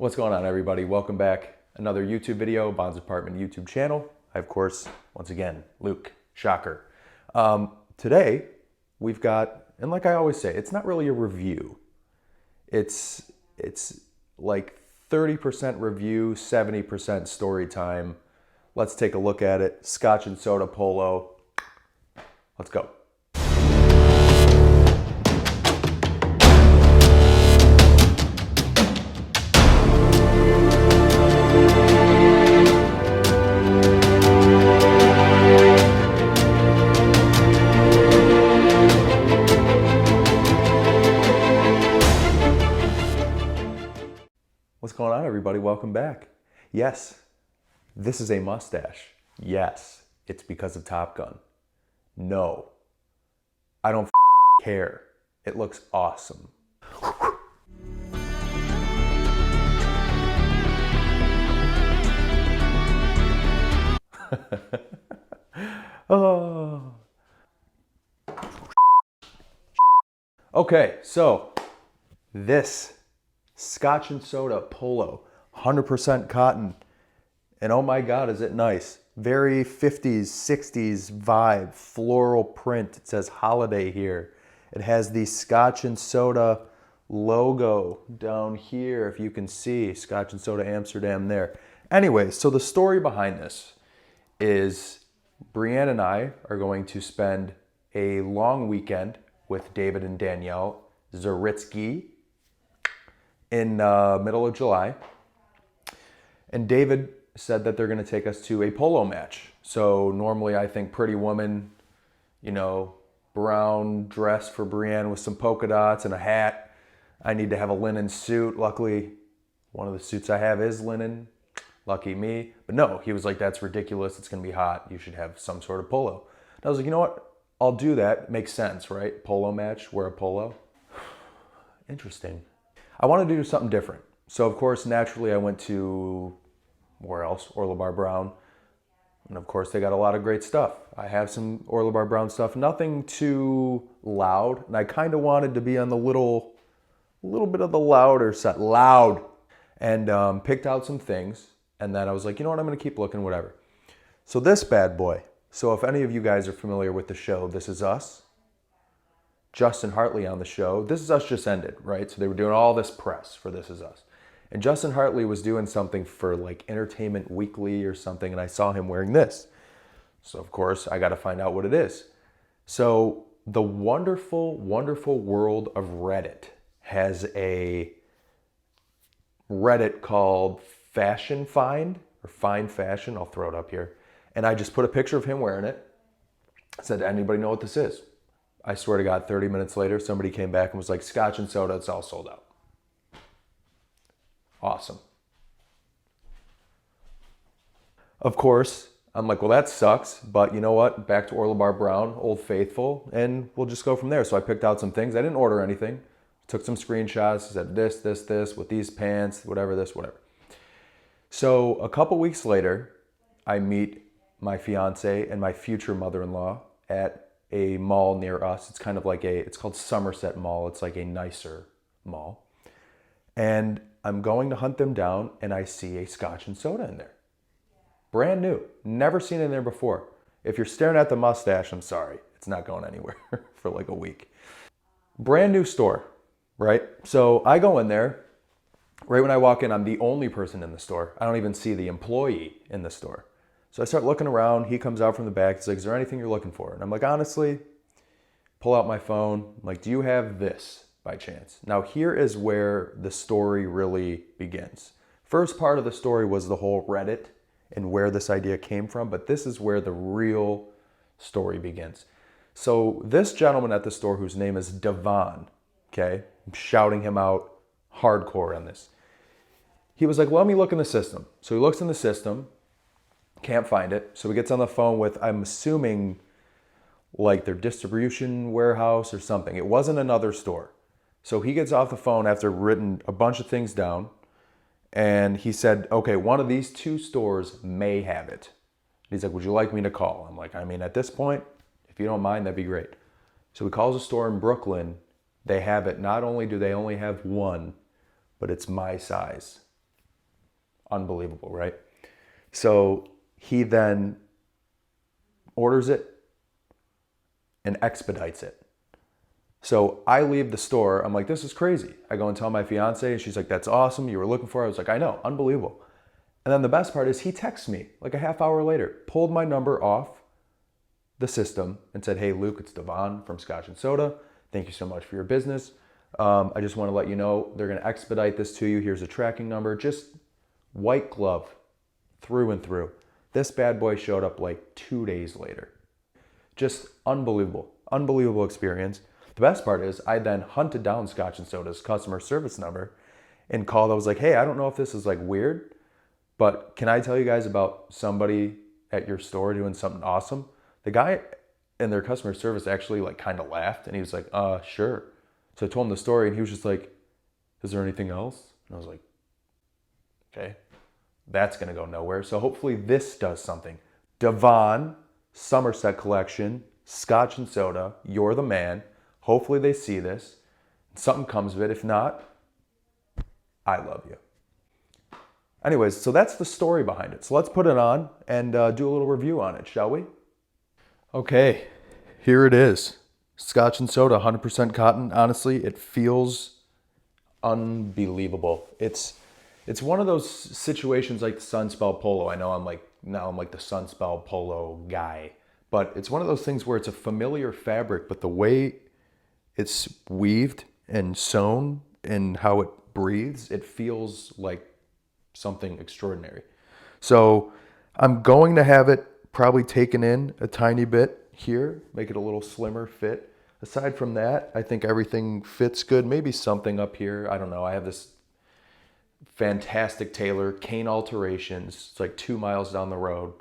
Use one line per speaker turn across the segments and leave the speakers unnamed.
What's going on, everybody? Welcome back. Another YouTube video, Bond's Apartment YouTube channel. I, of course, once again, Luke, shocker. Today, we've got, and like I always say, it's not really a review. It's like 30% review, 70% story time. Let's take a look at it. Scotch and Soda Polo. Let's go. What's going on, everybody? Welcome back. Yes, this is a mustache. Yes, it's because of Top Gun. No, I don't care. It looks awesome. Oh. Okay, so this Scotch and Soda Polo, 100% cotton. And oh my God, is it nice. Very 50s, 60s vibe, floral print. It says holiday here. It has the Scotch and Soda logo down here, if you can see. Scotch and Soda Amsterdam there. Anyway, so the story behind this is Brienne and I are going to spend a long weekend with David and Danielle Zaritsky in middle of July. And David said that they're going to take us to a polo match. So normally I think Pretty Woman, you know, brown dress for Brienne with some polka dots and a hat. I need to have a linen suit. Luckily, one of the suits I have is linen. Lucky me. But no, he was like, that's ridiculous. It's going to be hot. You should have some sort of polo. And I was like, you know what? I'll do that. It makes sense, right? Polo match, wear a polo. Interesting. I wanted to do something different. So of course, naturally I went to, where else? Orla Bar Brown. And of course they got a lot of great stuff. I have some Orla Bar Brown stuff, nothing too loud. And I kind of wanted to be on the little bit of the louder side, loud. And picked out some things. And then I was like, you know what? I'm going to keep looking, whatever. So this bad boy. So if any of you guys are familiar with the show, This Is Us. Justin Hartley on the show. This Is Us just ended, right? So they were doing all this press for This Is Us. And Justin Hartley was doing something for like Entertainment Weekly or something, and I saw him wearing this. So of course, I got to find out what it is. So the wonderful, wonderful world of Reddit has a Reddit called Fashion Find, or Find Fashion. I'll throw it up here. And I just put a picture of him wearing it. I said, anybody know what this is? I swear to God, 30 minutes later, somebody came back and was like, Scotch and Soda, it's all sold out. Awesome. Of course, I'm like, well, that sucks, but you know what? Back to Orla Bar Brown, Old Faithful, and we'll just go from there. So I picked out some things. I didn't order anything. Took some screenshots, said this, with these pants, whatever, this, whatever. So a couple weeks later, I meet my fiance and my future mother-in-law at a mall near us. It's kind of like it's called Somerset Mall. It's like a nicer mall. And I'm going to hunt them down and I see a Scotch and Soda in there. Brand new. Never seen it in there before. If you're staring at the mustache, I'm sorry. It's not going anywhere for like a week. Brand new store, right? So I go in there. Right when I walk in, I'm the only person in the store. I don't even see the employee in the store. So I start looking around. He comes out from the back. He's like, is there anything you're looking for? And I'm like, honestly, pull out my phone. I'm like, do you have this by chance? Now here is where the story really begins. First part of the story was the whole Reddit and where this idea came from, but this is where the real story begins. So this gentleman at the store, whose name is Devon, okay, I'm shouting him out hardcore on this. He was like, well, let me look in the system. So he looks in the system. Can't find it. So he gets on the phone with, I'm assuming, like their distribution warehouse or something. It wasn't another store. So he gets off the phone after written a bunch of things down. And he said, okay, one of these two stores may have it. He's like, would you like me to call? I'm like, I mean, at this point, if you don't mind, that'd be great. So he calls a store in Brooklyn. They have it. Not only do they only have one, but it's my size. Unbelievable, right? So he then orders it and expedites it. So I leave the store. I'm like, this is crazy. I go and tell my fiance, and she's like, that's awesome. You were looking for it. I was like, I know, unbelievable. And then the best part is he texts me like a half hour later, pulled my number off the system and said, hey, Luke, it's Devon from Scotch and Soda. Thank you so much for your business. I just want to let you know they're going to expedite this to you. Here's a tracking number. Just white glove through and through. This bad boy showed up like 2 days later. Just unbelievable, unbelievable experience. The best part is I then hunted down Scotch and Soda's customer service number and called. I was like, hey, I don't know if this is like weird, but can I tell you guys about somebody at your store doing something awesome? The guy in their customer service actually like kind of laughed, and he was like, sure. So I told him the story, and he was just like, is there anything else? And I was like, okay, that's gonna go nowhere. So hopefully this does something. Devon, Somerset Collection, Scotch and Soda, you're the man. Hopefully they see this. Something comes of it. If not, I love you. Anyways, so that's the story behind it. So let's put it on and do a little review on it, shall we? Okay, here it is. Scotch and Soda, 100% cotton. Honestly, it feels unbelievable. It's one of those situations like the Sunspell Polo. I know I'm like the Sunspell Polo guy, but it's one of those things where it's a familiar fabric, but the way it's weaved and sewn and how it breathes, it feels like something extraordinary. So I'm going to have it probably taken in a tiny bit here, make it a little slimmer fit. Aside from that, I think everything fits good. Maybe something up here. I don't know. I have this fantastic tailor, Cane Alterations. It's like 2 miles down the road.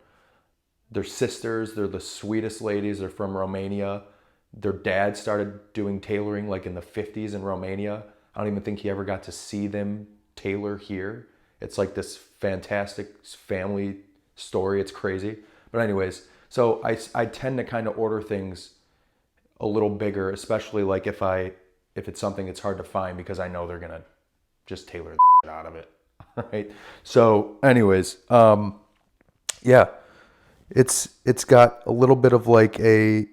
They're sisters. They're the sweetest ladies. They're from Romania. Their dad started doing tailoring like in the 50s in Romania. I don't even think he ever got to see them tailor here. It's like this fantastic family story. It's crazy. But anyways, so I tend to kind of order things a little bigger, especially like if it's something that's hard to find, because I know they're going to just tailor the out of it. Right? So anyways, yeah, it's got a little bit of like a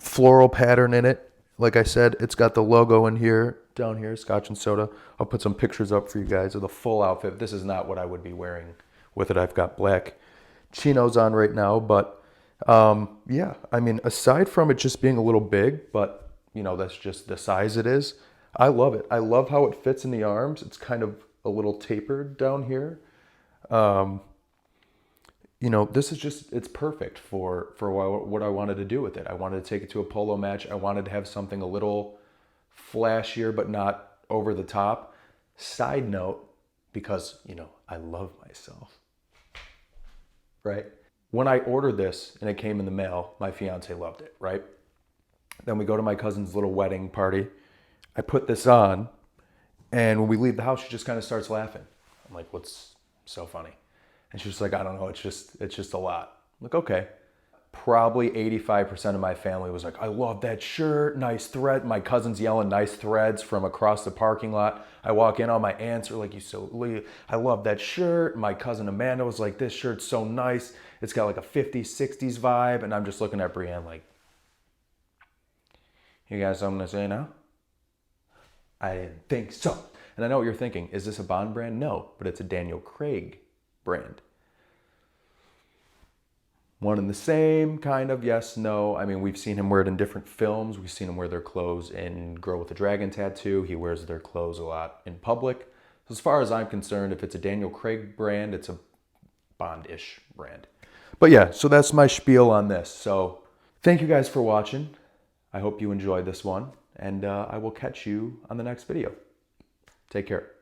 floral pattern in it. Like I said, it's got the logo in here, down here, Scotch and Soda. I'll put some pictures up for you guys of the full outfit. This is not what I would be wearing with it. I've got black chinos on right now, but yeah, I mean, aside from it just being a little big, but you know, that's just the size it is. I love it. I love how it fits in the arms. It's kind of a little tapered down here. You know, this is just, it's perfect for what I wanted to do with it. I wanted to take it to a polo match. I wanted to have something a little flashier, but not over the top. Side note, because, you know, I love myself, right? When I ordered this and it came in the mail, my fiance loved it, right? Then we go to my cousin's little wedding party. I put this on, and when we leave the house, she just kind of starts laughing. I'm like, what's so funny? And she's like, I don't know, it's just a lot. I'm like, okay. Probably 85% of my family was like, I love that shirt, nice thread. My cousin's yelling nice threads from across the parking lot. I walk in, all my aunts are like, I love that shirt. My cousin Amanda was like, this shirt's so nice. It's got like a 50s, 60s vibe. And I'm just looking at Brienne like, you got something to say now? I didn't think so. And I know what you're thinking. Is this a Bond brand? No, but it's a Daniel Craig brand. One and the same, kind of, yes, no. I mean, we've seen him wear it in different films. We've seen him wear their clothes in Girl with the Dragon Tattoo. He wears their clothes a lot in public. So as far as I'm concerned, if it's a Daniel Craig brand, it's a Bond-ish brand. But yeah, so that's my spiel on this. So thank you guys for watching. I hope you enjoyed this one, and I will catch you on the next video. Take care.